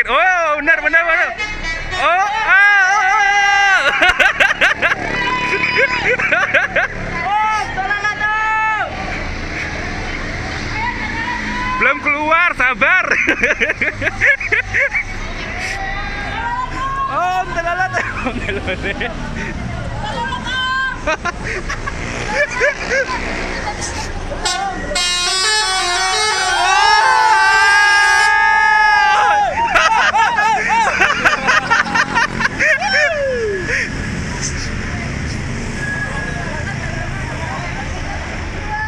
sakit. Oh, benar benar benar. Oh, ah. Belum keluar, sabar. Om, telalat. Om, telalat.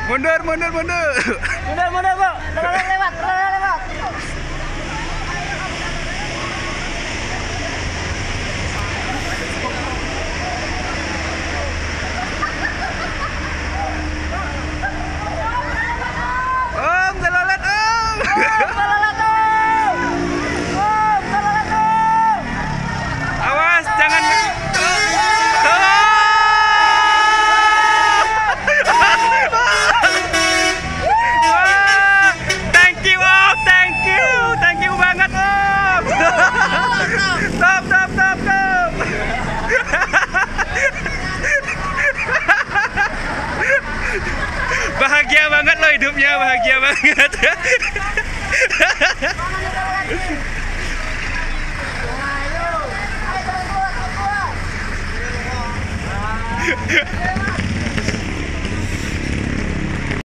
Mundur, mundur, mundur. Mundur, mundur, Bu. Lewat, lewat. Om, telalat, Om. Awas, jangan. Thank you banget, Om. Top. Bahagia banget loh hidupnya, bahagia banget.